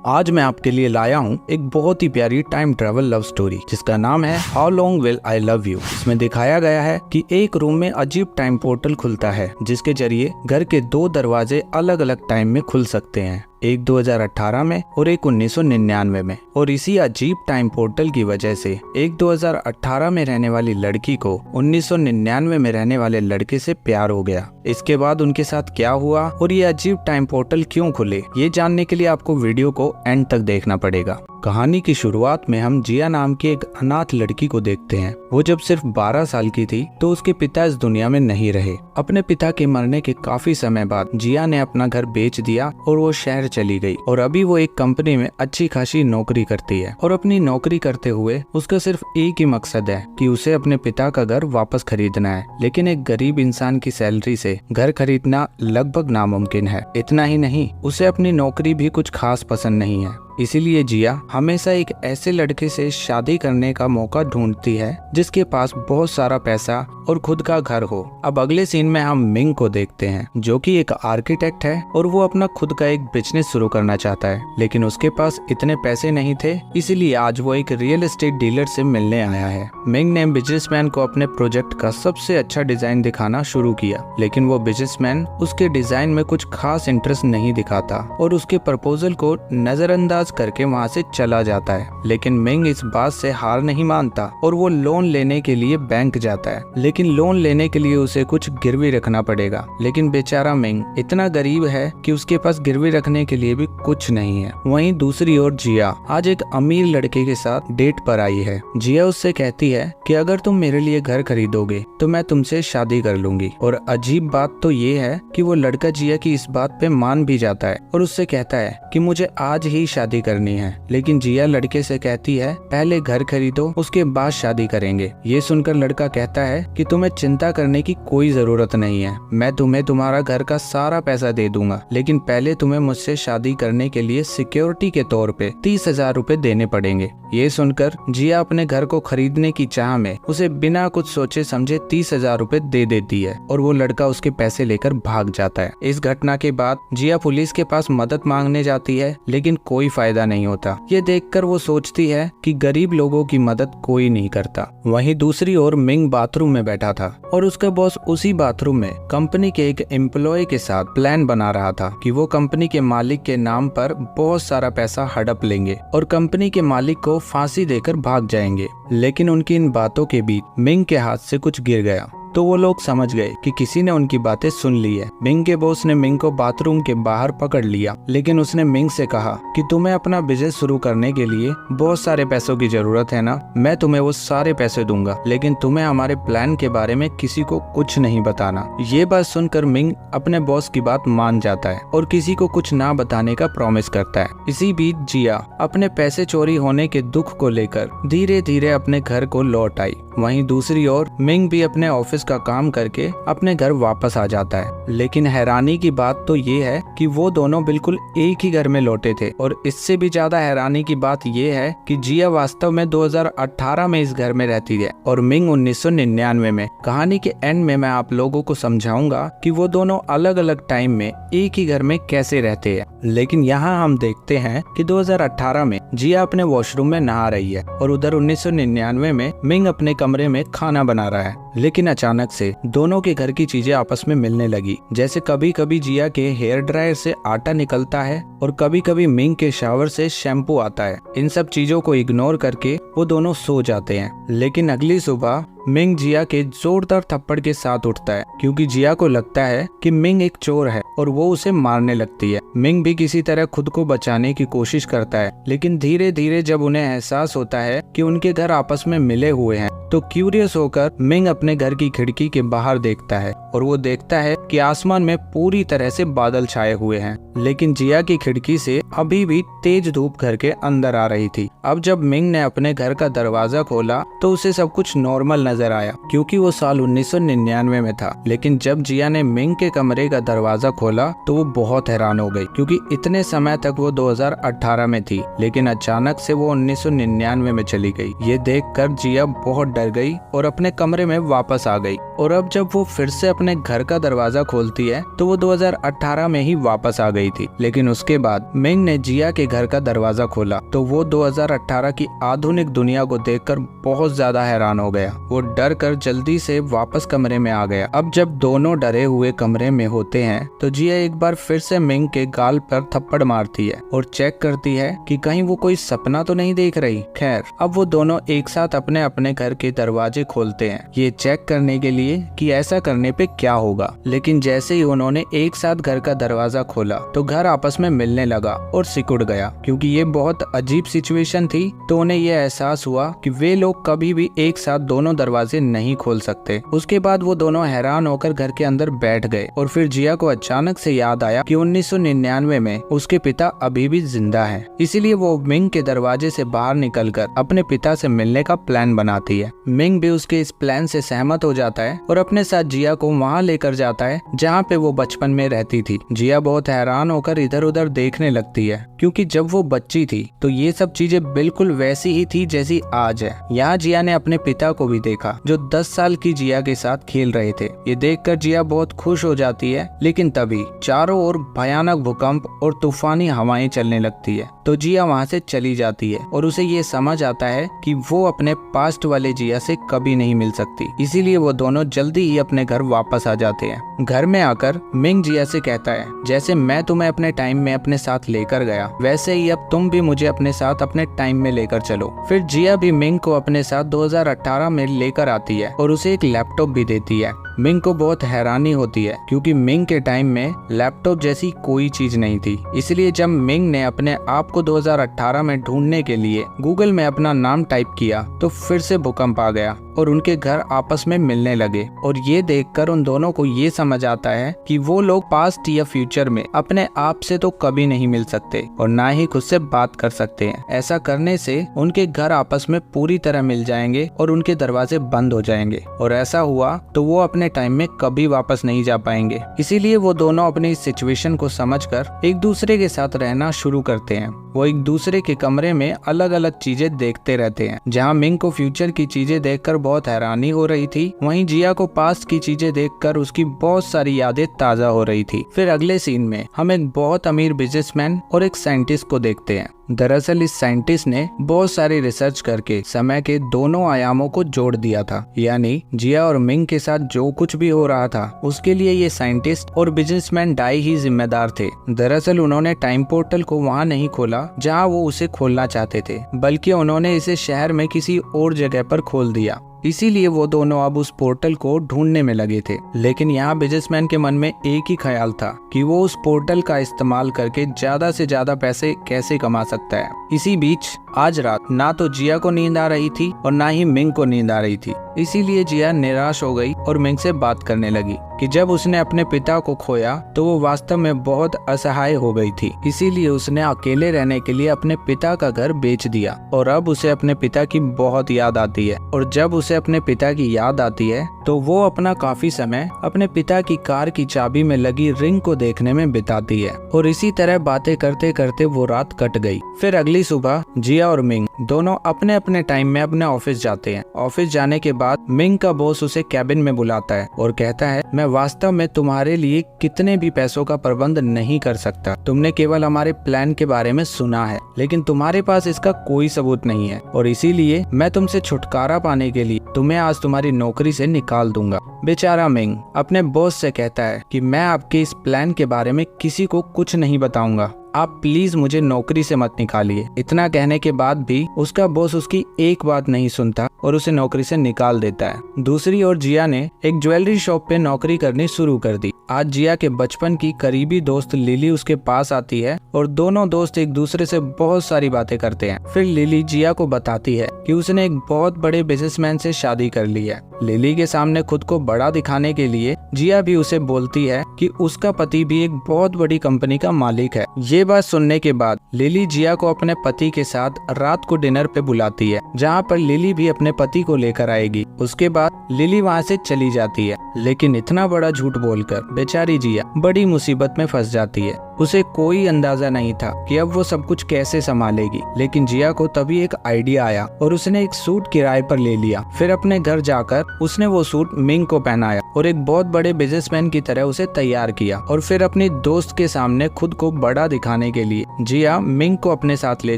आज मैं आपके लिए लाया हूँ एक बहुत ही प्यारी टाइम ट्रेवल लव स्टोरी जिसका नाम है how long will I love you. इसमें दिखाया गया है कि एक रूम में अजीब टाइम पोर्टल खुलता है जिसके जरिए घर के दो दरवाजे अलग अलग टाइम में खुल सकते हैं, एक 2018 में और एक 1999 में। और इसी अजीब टाइम पोर्टल की वजह से एक 2018 में रहने वाली लड़की को 1999 में रहने वाले लड़के से प्यार हो गया। इसके बाद उनके साथ क्या हुआ और ये अजीब टाइम पोर्टल क्यों खुले, ये जानने के लिए आपको वीडियो को एंड तक देखना पड़ेगा। कहानी की शुरुआत में हम जिया नाम की एक अनाथ लड़की को देखते हैं। वो जब सिर्फ 12 साल की थी तो उसके पिता इस दुनिया में नहीं रहे। अपने पिता के मरने के काफी समय बाद जिया ने अपना घर बेच दिया और वो शहर चली गई और अभी वो एक कंपनी में अच्छी खासी नौकरी करती है। और अपनी नौकरी करते हुए उसका सिर्फ एक ही मकसद है कि उसे अपने पिता का घर वापस खरीदना है। लेकिन एक गरीब इंसान की सैलरी से घर खरीदना लगभग नामुमकिन है। इतना ही नहीं, उसे अपनी नौकरी भी कुछ खास पसंद नहीं है। इसीलिए जिया हमेशा एक ऐसे लड़के से शादी करने का मौका ढूंढती है जिसके पास बहुत सारा पैसा और खुद का घर हो। अब अगले सीन में हम मिंग को देखते हैं जो कि एक आर्किटेक्ट है और वो अपना खुद का एक बिजनेस शुरू करना चाहता है, लेकिन उसके पास इतने पैसे नहीं थे। इसीलिए आज वो एक रियल एस्टेट डीलर से मिलने आया है। मिंग ने बिजनेसमैन को अपने प्रोजेक्ट का सबसे अच्छा डिजाइन दिखाना शुरू किया, लेकिन वो बिजनेसमैन उसके डिजाइन में कुछ खास इंटरेस्ट नहीं दिखाता और उसके प्रपोजल को नजरअंदाज करके वहाँ से चला जाता है। लेकिन मिंग इस बात से हार नहीं मानता और वो लोन लेने के लिए बैंक जाता है, लेकिन लोन लेने के लिए उसे कुछ गिरवी रखना पड़ेगा। लेकिन बेचारा मिंग इतना गरीब है कि उसके पास गिरवी रखने के लिए भी कुछ नहीं है। वहीं दूसरी ओर जिया आज एक अमीर लड़के के साथ डेट पर आई है। जिया उससे कहती है कि अगर तुम मेरे लिए घर खरीदोगे तो मैं तुमसे शादी कर लूंगी। और अजीब बात तो ये है कि वो लड़का जिया की इस बात पे मान भी जाता है और उससे कहता है कि मुझे आज ही शादी करनी है। लेकिन जिया लड़के से कहती है पहले घर खरीदो, उसके बाद शादी करेंगे। ये सुनकर लड़का कहता है कि तुम्हें चिंता करने की कोई जरूरत नहीं है, मैं तुम्हें तुम्हारा घर का सारा पैसा दे दूंगा, लेकिन पहले तुम्हें मुझसे शादी करने के लिए सिक्योरिटी के तौर पे 30,000 रुपए देने पड़ेंगे। ये सुनकर जिया अपने घर को खरीदने की चाह में उसे बिना कुछ सोचे समझे 30,000 रुपए दे देती है और वो लड़का उसके पैसे लेकर भाग जाता है। इस घटना के बाद जिया पुलिस के पास मदद मांगने जाती है, लेकिन कोई फायदा नहीं होता। ये देखकर वो सोचती है कि गरीब लोगों की मदद कोई नहीं करता। वहीं दूसरी ओर मिंग बाथरूम में बैठा था और उसका बॉस उसी बाथरूम में कंपनी के एक एम्प्लॉय के साथ प्लान बना रहा था कि वो कंपनी के मालिक के नाम पर बहुत सारा पैसा हड़प लेंगे और कंपनी के मालिक को फांसी देकर भाग जाएंगे। लेकिन उनकी इन बातों के बीच मिंग के हाथ से कुछ गिर गया तो वो लोग समझ गए कि किसी ने उनकी बातें सुन ली है। मिंग के बॉस ने मिंग को बाथरूम के बाहर पकड़ लिया, लेकिन उसने मिंग से कहा कि तुम्हें अपना बिजनेस शुरू करने के लिए बहुत सारे पैसों की जरूरत है ना, मैं तुम्हें वो सारे पैसे दूंगा, लेकिन तुम्हें हमारे प्लान के बारे में किसी को कुछ नहीं बताना। ये बात सुनकर मिंग अपने बॉस की बात मान जाता है और किसी को कुछ ना बताने का प्रॉमिस करता है। इसी बीच जिया अपने पैसे चोरी होने के दुख को लेकर धीरे धीरे अपने घर को लौट आई। वहीं दूसरी ओर मिंग भी अपने ऑफिस का काम करके अपने घर वापस आ जाता है। लेकिन हैरानी की बात तो ये है कि वो दोनों बिल्कुल एक ही घर में लौटे थे। और इससे भी ज्यादा हैरानी की बात ये है कि जिया वास्तव में 2018 में इस घर में रहती है और मिंग 1999 में। कहानी के एंड में मैं आप लोगों को समझाऊंगा कि वो दोनों अलग अलग टाइम में एक ही घर में कैसे रहते हैं। लेकिन यहाँ हम देखते हैं कि 2018 में जिया अपने वॉशरूम में नहा रही है और उधर 1999 में मिंग अपने कमरे में खाना बना रहा है। लेकिन अचानक से दोनों के घर की चीजें आपस में मिलने लगी। जैसे कभी कभी जिया के हेयर ड्रायर से आटा निकलता है और कभी कभी मिंग के शावर से शैम्पू आता है। इन सब चीजों को इग्नोर करके वो दोनों सो जाते हैं। लेकिन अगली सुबह मिंग जिया के जोरदार थप्पड़ के साथ उठता है क्योंकि जिया को लगता है कि मिंग एक चोर है और वो उसे मारने लगती है। मिंग भी किसी तरह खुद को बचाने की कोशिश करता है, लेकिन धीरे धीरे जब उन्हें एहसास होता है कि उनके घर आपस में मिले हुए हैं तो क्यूरियस होकर मिंग अपने घर की खिड़की के बाहर देखता है और वो देखता है कि आसमान में पूरी तरह से बादल छाए हुए हैं। लेकिन जिया की खिड़की से अभी भी तेज धूप घर के अंदर आ रही थी। अब जब मिंग ने अपने घर का दरवाजा खोला तो उसे सब कुछ नॉर्मल नजर आया क्योंकि वो साल 1999 में था। लेकिन जब जिया ने मिंग के कमरे का दरवाजा खोला तो वो बहुत हैरान हो गई क्योंकि इतने समय तक वो 2018 में थी, लेकिन अचानक से वो 1999 में चली गई। ये देखकर जिया बहुत डर गई और अपने कमरे में वापस आ गई। और अब जब वो फिर से अपने घर का दरवाजा खोलती है तो वो 2018 में ही वापस आ गई थी। लेकिन उसके बाद मिंग ने जिया के घर का दरवाजा खोला तो वो 2018 की आधुनिक दुनिया को देखकर बहुत ज्यादा हैरान हो गया। वो डर कर जल्दी से वापस कमरे में आ गया। अब जब दोनों डरे हुए कमरे में होते हैं तो जिया एक बार फिर से मिंग के गाल पर थप्पड़ मारती है और चेक करती है कि कहीं वो कोई सपना तो नहीं देख रही। खैर, अब वो दोनों एक साथ अपने अपने घर के दरवाजे खोलते हैं, ये चेक करने के लिए कि ऐसा करने पे क्या होगा। लेकिन जैसे ही उन्होंने एक साथ घर का दरवाजा खोला तो घर आपस में मिलने लगा और सिकुड़ गया। क्योंकि ये बहुत अजीब सिचुएशन थी तो उन्हें ये एहसास हुआ कि वे लोग कभी भी एक साथ दोनों दरवाजे नहीं खोल सकते। उसके बाद वो दोनों हैरान होकर घर के अंदर बैठ गए और फिर जिया को अचानक से याद आया कि 1999 में उसके पिता अभी भी जिंदा है। इसीलिए वो मिंग के दरवाजे से बाहर निकलकर अपने पिता से मिलने का प्लान बनाती है। मिंग भी उसके इस प्लान से सहमत हो जाता है और अपने साथ जिया को वहाँ लेकर जाता है जहाँ पे वो बचपन में रहती थी। जिया बहुत हैरान होकर इधर उधर देखने लगती है क्योंकि जब वो बच्ची थी तो ये सब चीजें बिल्कुल वैसी ही थी जैसी आज है। यहाँ जिया ने अपने पिता को भी देखा जो 10 साल की जिया के साथ खेल रहे थे। ये देखकर जिया बहुत खुश हो जाती है, लेकिन तभी चारों ओर भयानक भूकंप और तूफानी हवाएं चलने लगती है तो जिया वहाँ से चली जाती है और उसे ये समझ आता है कि वो अपने पास्ट वाले जिया से कभी नहीं मिल सकती। इसीलिए वो दोनों जल्दी ही अपने घर वापस आ जाते हैं। घर में आकर मिंग जिया से कहता है, जैसे मैं तुम्हें अपने टाइम में अपने साथ लेकर गया वैसे ही अब तुम भी मुझे अपने साथ अपने टाइम में लेकर चलो। फिर जिया भी मिंग को अपने साथ 2018 में लेकर आती है और उसे एक लैपटॉप भी देती है। मिंग को बहुत हैरानी होती है क्योंकि मिंग के टाइम में लैपटॉप जैसी कोई चीज नहीं थी। इसलिए जब मिंग ने अपने आप को 2018 में ढूंढने के लिए गूगल में अपना नाम टाइप किया तो फिर से भूकंप आ गया और उनके घर आपस में मिलने लगे। और ये देखकर उन दोनों को ये समझ आता है कि वो लोग पास्ट या फ्यूचर में अपने आप से तो कभी नहीं मिल सकते और ना ही खुद से बात कर सकते हैं। ऐसा करने से उनके घर आपस में पूरी तरह मिल जाएंगे और उनके दरवाजे बंद हो जाएंगे और ऐसा हुआ तो वो अपने टाइम में कभी वापस नहीं जा पाएंगे। इसीलिए वो दोनों अपनी इस सिचुएशन को समझकर एक दूसरे के साथ रहना शुरू करते हैं। वो एक दूसरे के कमरे में अलग अलग चीजें देखते रहते हैं। जहाँ मिंग को फ्यूचर की चीजें देखकर बहुत हैरानी हो रही थी, वहीं जिया को पास्ट की चीजें देखकर उसकी बहुत सारी यादें ताजा हो रही थी। फिर अगले सीन में हम एक बहुत अमीर बिजनेसमैन और एक साइंटिस्ट को देखते हैं। दरअसल इस साइंटिस्ट ने बहुत सारी रिसर्च करके समय के दोनों आयामों को जोड़ दिया था, यानी जिया और मिंग के साथ जो कुछ भी हो रहा था उसके लिए ये साइंटिस्ट और बिजनेसमैन डाई ही जिम्मेदार थे। दरअसल उन्होंने टाइम पोर्टल को वहाँ नहीं खोला जहाँ वो उसे खोलना चाहते थे, बल्कि उन्होंने इसे शहर में किसी और जगह पर खोल दिया। इसीलिए वो दोनों अब उस पोर्टल को ढूंढने में लगे थे। लेकिन यहाँ बिजनेसमैन के मन में एक ही ख्याल था कि वो उस पोर्टल का इस्तेमाल करके ज्यादा से ज्यादा पैसे कैसे कमा सकता है। इसी बीच आज रात ना तो जिया को नींद आ रही थी और ना ही मिंग को नींद आ रही थी। इसीलिए जिया निराश हो गई और मिंग से बात करने लगी कि जब उसने अपने पिता को खोया तो वो वास्तव में बहुत असहाय हो गई थी। इसीलिए उसने अकेले रहने के लिए अपने पिता का घर बेच दिया और अब उसे अपने पिता की बहुत याद आती है। और जब उसे अपने पिता की याद आती है तो वो अपना काफी समय अपने पिता की कार की चाबी में लगी रिंग को देखने में बिताती है। और इसी तरह बातें करते करते वो रात कट गई। फिर अगली सुबह जिया और मिंग दोनों अपने अपने टाइम में अपने ऑफिस जाते हैं। ऑफिस जाने के बाद मिंग का बॉस उसे कैबिन में बुलाता है और कहता है, मैं वास्तव में तुम्हारे लिए कितने भी पैसों का प्रबंध नहीं कर सकता। तुमने केवल हमारे प्लान के बारे में सुना है, लेकिन तुम्हारे पास इसका कोई सबूत नहीं है और इसीलिए मैं तुमसे छुटकारा पाने के लिए तुम्हें आज तुम्हारी नौकरी से निकाल दूंगा। बेचारा मिंग अपने बॉस से कहता है कि मैं आपके इस प्लान के बारे में किसी को कुछ नहीं बताऊंगा, आप प्लीज मुझे नौकरी से मत निकालिए। इतना कहने के बाद भी उसका बॉस उसकी एक बात नहीं सुनता और उसे नौकरी से निकाल देता है। दूसरी ओर जिया ने एक ज्वेलरी शॉप पे नौकरी करनी शुरू कर दी आज जिया के बचपन की करीबी दोस्त लिली उसके पास आती है और दोनों दोस्त एक दूसरे से बहुत सारी बातें करते हैं। फिर लिली जिया को बताती है कि उसने एक बहुत बड़े बिजनेसमैन से शादी कर ली है। लिली के सामने खुद को बड़ा दिखाने के लिए जिया भी उसे बोलती है कि उसका पति भी एक बहुत बड़ी कंपनी का मालिक है। ये बात सुनने के बाद लिली जिया को अपने पति के साथ रात को डिनर पे बुलाती है, जहाँ पर लिली भी अपने पति को लेकर आएगी। उसके बाद लिली वहाँ से चली जाती है, लेकिन इतना बड़ा झूठ बोलकर बेचारी जिया बड़ी मुसीबत में फंस जाती है। उसे कोई अंदाजा नहीं था कि अब वो सब कुछ कैसे संभालेगी, लेकिन जिया को तभी एक आइडिया आया और उसने एक सूट किराए पर ले लिया। फिर अपने घर जाकर उसने वो सूट मिंग को पहनाया और एक बहुत बड़े बिजनेसमैन की तरह उसे तैयार किया। और फिर अपनी दोस्त के सामने खुद को बड़ा दिखाने के लिए जिया मिंग को अपने साथ ले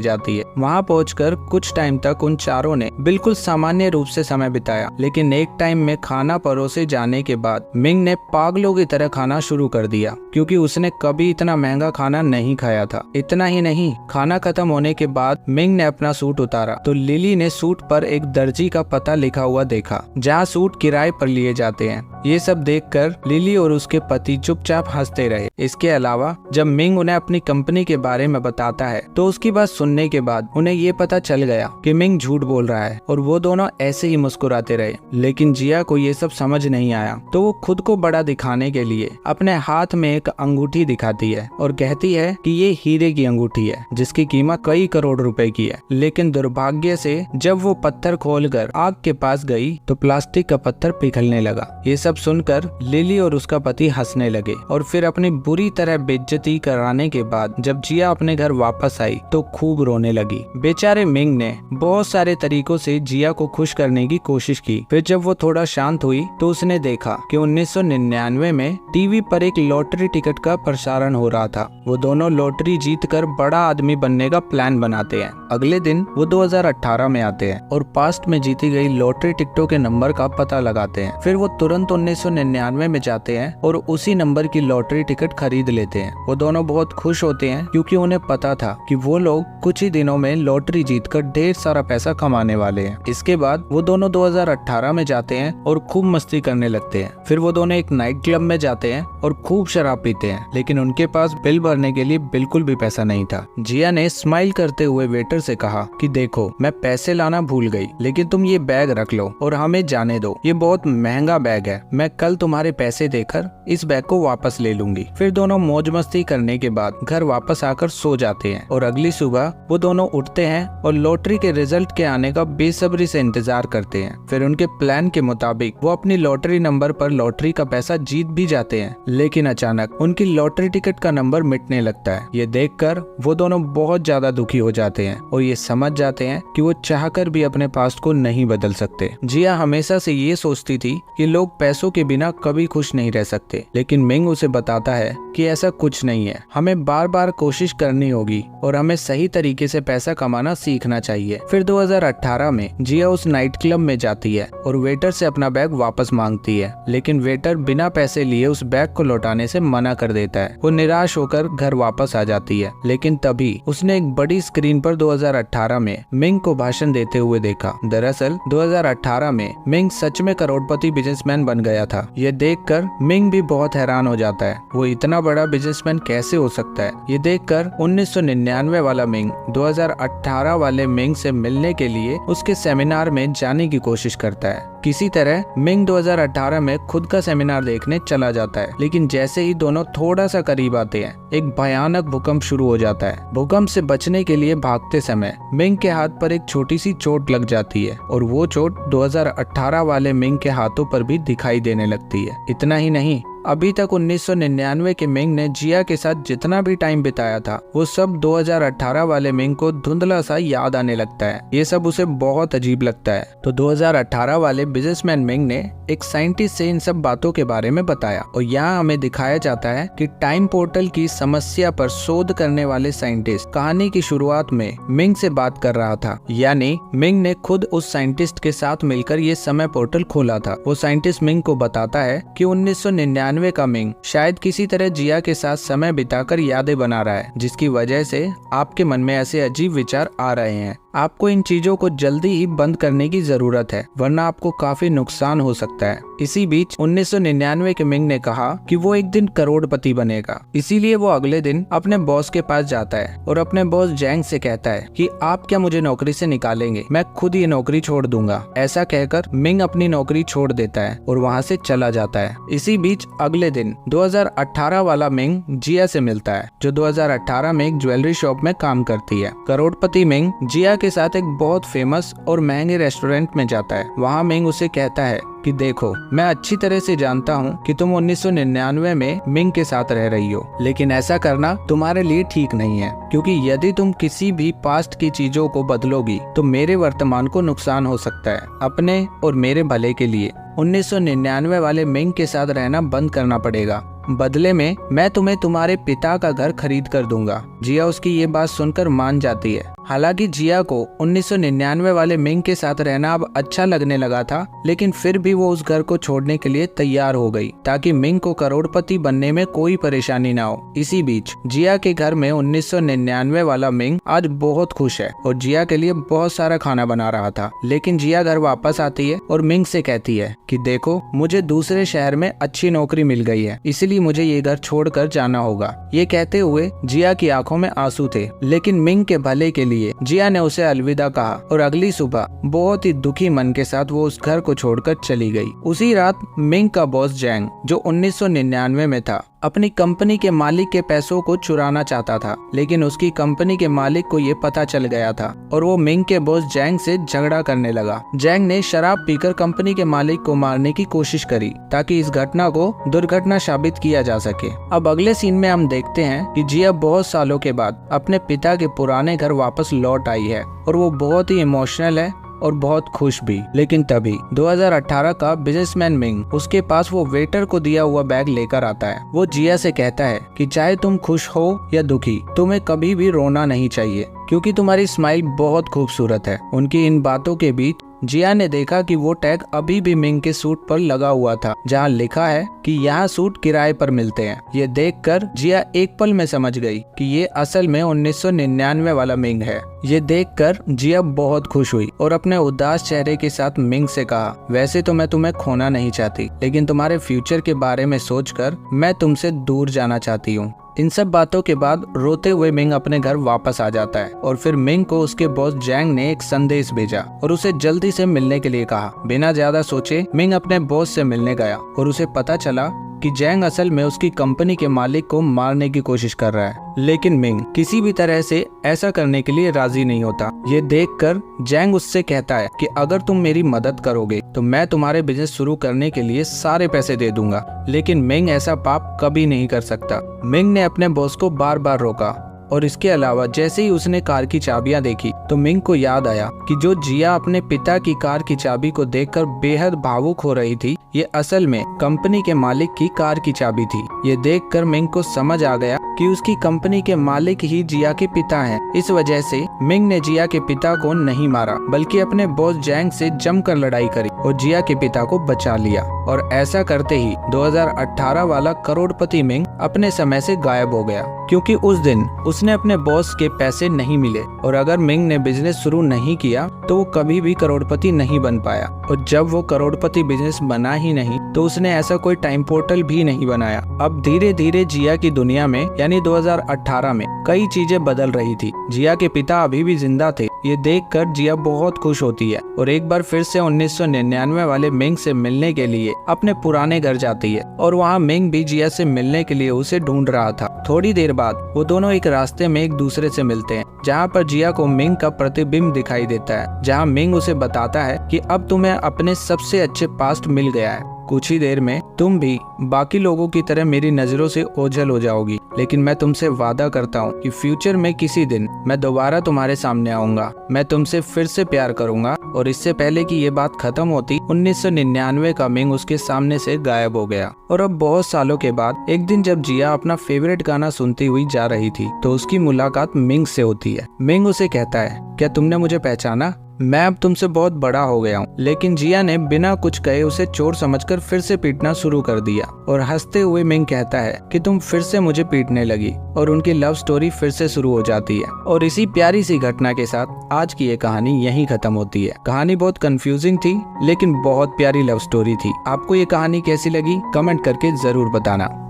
जाती है। वहाँ पहुंचकर कुछ टाइम तक उन चारों ने बिल्कुल सामान्य रूप से समय बिताया, लेकिन एक टाइम में खाना परोसे जाने के बाद मिंग ने पागलों की तरह खाना शुरू कर दिया, क्योंकि उसने कभी इतना महंगा खाना नहीं खाया था। इतना ही नहीं, खाना खत्म होने के बाद मिंग ने अपना सूट उतारा तो लिली ने सूट पर एक दर्जी का पता लिखा हुआ देखा, जहाँ सूट किराए पर लिए जाते हैं। ये सब देखकर लिली और उसके पति चुपचाप हंसते रहे। इसके अलावा जब मिंग उन्हें अपनी कंपनी के बारे में बताता है तो उसकी बात सुनने के बाद उन्हें ये पता चल गया कि मिंग झूठ बोल रहा है और वो दोनों ऐसे ही मुस्कुराते रहे। लेकिन जिया को ये सब समझ नहीं आया, तो वो खुद को बड़ा दिखाने के लिए अपने हाथ में एक अंगूठी दिखाती है और कहती है कि ये हीरे की अंगूठी है, जिसकी कीमत कई करोड़ रुपए की है। लेकिन दुर्भाग्य से जब वो पत्थर खोलकर आग के पास गई तो प्लास्टिक का पत्थर पिघलने लगा। ये सब सुनकर लिली और उसका पति हंसने लगे और फिर अपनी बुरी तरह बेइज्जती कराने के बाद जब जिया अपने घर वापस आई तो खूब रोने लगी। बेचारे मिंग ने बहुत सारे तरीकों से जिया को खुश करने की कोशिश की। फिर जब वो थोड़ा शांत हुई तो उसने देखा कि 1999 में टीवी पर एक लॉटरी टिकट का प्रसारण हो रहा था। वो दोनों लॉटरी जीतकर बड़ा आदमी बनने का प्लान बनाते हैं। अगले दिन वो 2018 में आते हैं और पास्ट में जीती गई लॉटरी टिकटों के नंबर का पता लगाते हैं। फिर वो तुरंत 1999 में जाते हैं और उसी नंबर की लॉटरी टिकट खरीद लेते हैं। वो दोनों बहुत खुश होते हैं, क्योंकि उन्हें पता था कि वो लोग कुछ ही दिनों में लॉटरी जीतकर ढेर सारा पैसा कमाने वाले हैं। इसके बाद वो दोनों 2018 में जाते हैं और खूब मस्ती करने लगते हैं। फिर वो दोनों एक नाइट क्लब में जाते हैं और खूब शराब पीते हैं, लेकिन उनके पास बिल भरने के लिए बिल्कुल भी पैसा नहीं था। जिया ने स्माइल करते हुए वेटर से कहा कि देखो, मैं पैसे लाना भूल गई, लेकिन तुम ये बैग रख लो और हमें जाने दो। ये बहुत महंगा बैग है, मैं कल तुम्हारे पैसे देकर इस बैग को वापस ले लूंगी। फिर दोनों मौज मस्ती करने के बाद घर वापस आकर सो जाते हैं और अगली सुबह वो दोनों उठते हैं और लॉटरी के रिजल्ट के आने का बेसब्री से इंतजार करते हैं। फिर उनके प्लान के मुताबिक वो अपनी लॉटरी नंबर पर लॉटरी का पैसा जीत भी जाते हैं, लेकिन अचानक उनकी लॉटरी टिकट का नंबर मिटने लगता है। ये देखकर वो दोनों बहुत ज्यादा दुखी हो जाते हैं और ये समझ जाते हैं कि वो चाहकर भी अपने पास्ट को नहीं बदल सकते। जिया हमेशा से ये सोचती थी कि लोग पैसों के बिना कभी खुश नहीं रह सकते, लेकिन मिंग उसे बताता है कि ऐसा कुछ नहीं है। हमें बार बार कोशिश करनी होगी और हमें सही तरीके से पैसा कमाना सीखना चाहिए। फिर 2018 में जिया उस नाइट क्लब में जाती है और वेटर से अपना बैग वापस मांगती है, लेकिन वेटर बिना पैसे लिए उस बैग को लौटाने से मना कर देता है। वो निराश होकर घर वापस आ जाती है, लेकिन तभी उसने एक बड़ी स्क्रीन पर 2018 में मिंग को भाषण देते हुए देखा। दरअसल 2018 में मिंग सच में करोड़पति बिजनेसमैन बन गया था। ये देखकर मिंग भी बहुत हैरान हो जाता है, वो इतना बड़ा बिजनेसमैन कैसे हो सकता है। ये देखकर 1999 वाला मिंग 2018 वाले मिंग से मिलने के लिए उसके सेमिनार में जाने की कोशिश करता है। किसी तरह मिंग 2018 में खुद का सेमिनार देखने चला जाता है, लेकिन जैसे ही दोनों थोड़ा सा करीब आते हैं एक भयानक भूकंप शुरू हो जाता है। भूकंप से बचने के लिए भागते समय मिंग के हाथ पर एक छोटी सी चोट लग जाती है और वो चोट 2018 वाले मिंग के हाथों पर भी दिखाई देने लगती है। इतना ही नहीं, अभी तक 1999 के मिंग ने जिया के साथ जितना भी टाइम बिताया था वो सब 2018 वाले मिंग को धुंधला सा याद आने लगता है। ये सब उसे बहुत अजीब लगता है। तो 2018 वाले बिजनेसमैन मिंग ने एक साइंटिस्ट से इन सब बातों के बारे में बताया और यहाँ हमें दिखाया जाता है कि टाइम पोर्टल की समस्या पर शोध करने वाले साइंटिस्ट कहानी की शुरुआत में मिंग से बात कर रहा था, यानी मिंग ने खुद उस साइंटिस्ट के साथ मिलकर ये समय पोर्टल खोला था। वो साइंटिस्ट मिंग को बताता है कि 1999 का मिंग शायद किसी तरह जिया के साथ समय बिताकर यादें बना रहा है, जिसकी वजह से आपके मन में ऐसे अजीब विचार आ रहे हैं। आपको इन चीजों को जल्दी ही बंद करने की जरूरत है, वरना आपको काफी नुकसान हो सकता है। इसी बीच 1999 के मिंग ने कहा कि वो एक दिन करोड़पति बनेगा, इसीलिए वो अगले दिन अपने बॉस के पास जाता है और अपने बॉस जैंग से कहता है कि आप क्या मुझे नौकरी से निकालेंगे, मैं खुद ये नौकरी छोड़ दूंगा। ऐसा कहकर मिंग अपनी नौकरी छोड़ देता है और वहाँ से चला जाता है। इसी बीच अगले दिन 2018 वाला मिंग जिया से मिलता है, जो 2018 में एक ज्वेलरी शॉप में काम करती है। करोड़पति मिंग जिया के साथ एक बहुत फेमस और महंगे रेस्टोरेंट में जाता है। वहाँ मिंग उसे कहता है कि देखो, मैं अच्छी तरह से जानता हूँ कि तुम 1999 में मिंग के साथ रह रही हो, लेकिन ऐसा करना तुम्हारे लिए ठीक नहीं है, क्योंकि यदि तुम किसी भी पास्ट की चीजों को बदलोगी तो मेरे वर्तमान को नुकसान हो सकता है। अपने और मेरे भले के लिए 1999 वाले मिंग के साथ रहना बंद करना पड़ेगा। बदले में मैं तुम्हें तुम्हारे पिता का घर खरीद कर दूंगा। जिया उसकी ये बात सुनकर मान जाती है। हालांकि जिया को 1999 वाले मिंग के साथ रहना अब अच्छा लगने लगा था, लेकिन फिर भी वो उस घर को छोड़ने के लिए तैयार हो गई ताकि मिंग को करोड़पति बनने में कोई परेशानी ना हो। इसी बीच जिया के घर में 1999 वाला मिंग आज बहुत खुश है और जिया के लिए बहुत सारा खाना बना रहा था। लेकिन जिया घर वापस आती है और मिंग से कहती है कि देखो, मुझे दूसरे शहर में अच्छी नौकरी मिल गई है, इसलिए मुझे ये घर छोड़कर जाना होगा। ये कहते हुए जिया की आंखों में आंसू थे, लेकिन मिंग के भले के लिए जिया ने उसे अलविदा कहा और अगली सुबह बहुत ही दुखी मन के साथ वो उस घर को छोड़कर चली गई। उसी रात मिंग का बॉस जैंग, जो 1999 में था, अपनी कंपनी के मालिक के पैसों को चुराना चाहता था, लेकिन उसकी कंपनी के मालिक को ये पता चल गया था और वो मिंग के बॉस जैंग से झगड़ा करने लगा। जैंग ने शराब पीकर कंपनी के मालिक को मारने की कोशिश करी ताकि इस घटना को दुर्घटना साबित किया जा सके। अब अगले सीन में हम देखते हैं कि जिया बहुत सालों के बाद अपने पिता के पुराने घर वापस लौट आई है और वो बहुत ही इमोशनल है और बहुत खुश भी। लेकिन तभी 2018 का बिजनेसमैन मिंग उसके पास वो वेटर को दिया हुआ बैग लेकर आता है। वो जिया से कहता है कि चाहे तुम खुश हो या दुखी, तुम्हें कभी भी रोना नहीं चाहिए, क्योंकि तुम्हारी स्माइल बहुत खूबसूरत है। उनकी इन बातों के बीच जिया ने देखा कि वो टैग अभी भी मिंग के सूट पर लगा हुआ था, जहाँ लिखा है कि यहाँ सूट किराए पर मिलते हैं। ये देखकर जिया एक पल में समझ गई कि ये असल में 1999 वाला मिंग है। ये देखकर जिया बहुत खुश हुई और अपने उदास चेहरे के साथ मिंग से कहा, वैसे तो मैं तुम्हें खोना नहीं चाहती, लेकिन तुम्हारे फ्यूचर के बारे में सोचकर मैं तुमसे दूर जाना चाहती हूँ। इन सब बातों के बाद रोते हुए मिंग अपने घर वापस आ जाता है और फिर मिंग को उसके बॉस जैंग ने एक संदेश भेजा और उसे जल्दी से मिलने के लिए कहा। बिना ज्यादा सोचे मिंग अपने बॉस से मिलने गया और उसे पता चला कि जैंग असल में उसकी कंपनी के मालिक को मारने की कोशिश कर रहा है, लेकिन मिंग किसी भी तरह से ऐसा करने के लिए राजी नहीं होता। ये देखकर जैंग उससे कहता है कि अगर तुम मेरी मदद करोगे तो मैं तुम्हारे बिजनेस शुरू करने के लिए सारे पैसे दे दूंगा, लेकिन मिंग ऐसा पाप कभी नहीं कर सकता। मिंग ने अपने बॉस को बार बार रोका और इसके अलावा जैसे ही उसने कार की चाबियां देखी तो मिंग को याद आया कि जो जिया अपने पिता की कार की चाबी को देखकर बेहद भावुक हो रही थी, ये असल में कंपनी के मालिक की कार की चाबी थी। ये देखकर मिंग को समझ आ गया कि उसकी कंपनी के मालिक ही जिया के पिता हैं। इस वजह से मिंग ने जिया के पिता को नहीं मारा, बल्कि अपने बॉस जैंग से जमकर लड़ाई करी और जिया के पिता को बचा लिया। और ऐसा करते ही 2018 वाला करोड़पति मिंग अपने समय से गायब हो गया, क्योंकि उस दिन उसने अपने बॉस के पैसे नहीं मिले और अगर मिंग ने बिजनेस शुरू नहीं किया तो वो कभी भी करोड़पति नहीं बन पाया। और जब वो करोड़पति बिजनेस बना ही नहीं तो उसने ऐसा कोई टाइम पोर्टल भी नहीं बनाया। अब धीरे धीरे जिया की दुनिया में यानी 2018 में कई चीजें बदल रही थी। जिया के पिता अभी भी जिंदा थे। ये देखकर जिया बहुत खुश होती है और एक बार फिर से 1999 वाले मिंग से मिलने के लिए अपने पुराने घर जाती है और वहाँ मिंग भी जिया से मिलने के लिए उसे ढूंढ रहा था। थोड़ी देर बाद वो दोनों एक रास्ते में एक दूसरे से मिलते हैं, जहाँ पर जिया को मिंग का प्रतिबिंब दिखाई देता है, जहाँ मिंग उसे बताता है कि अब तुम्हें अपने सबसे अच्छे पास्ट मिल गया है। कुछ ही देर में तुम भी बाकी लोगों की तरह मेरी नजरों से ओझल हो जाओगी, लेकिन मैं तुमसे वादा करता हूँ कि फ्यूचर में किसी दिन मैं दोबारा तुम्हारे सामने आऊंगा। मैं तुमसे फिर से प्यार करूंगा। और इससे पहले कि ये बात खत्म होती 1999 का मिंग उसके सामने से गायब हो गया। और अब बहुत सालों के बाद एक दिन जब जिया अपना फेवरेट गाना सुनती हुई जा रही थी तो उसकी मुलाकात मिंग से होती है। मिंग उसे कहता है, क्या तुमने मुझे पहचाना? मैं अब तुमसे बहुत बड़ा हो गया हूँ। लेकिन जिया ने बिना कुछ कहे उसे चोर समझकर फिर से पीटना शुरू कर दिया और हंसते हुए मिंग कहता है कि तुम फिर से मुझे पीटने लगी और उनकी लव स्टोरी फिर से शुरू हो जाती है। और इसी प्यारी सी घटना के साथ आज की ये कहानी यहीं खत्म होती है। कहानी बहुत कंफ्यूजिंग थी लेकिन बहुत प्यारी लव स्टोरी थी। आपको ये कहानी कैसी लगी कमेंट करके जरूर बताना।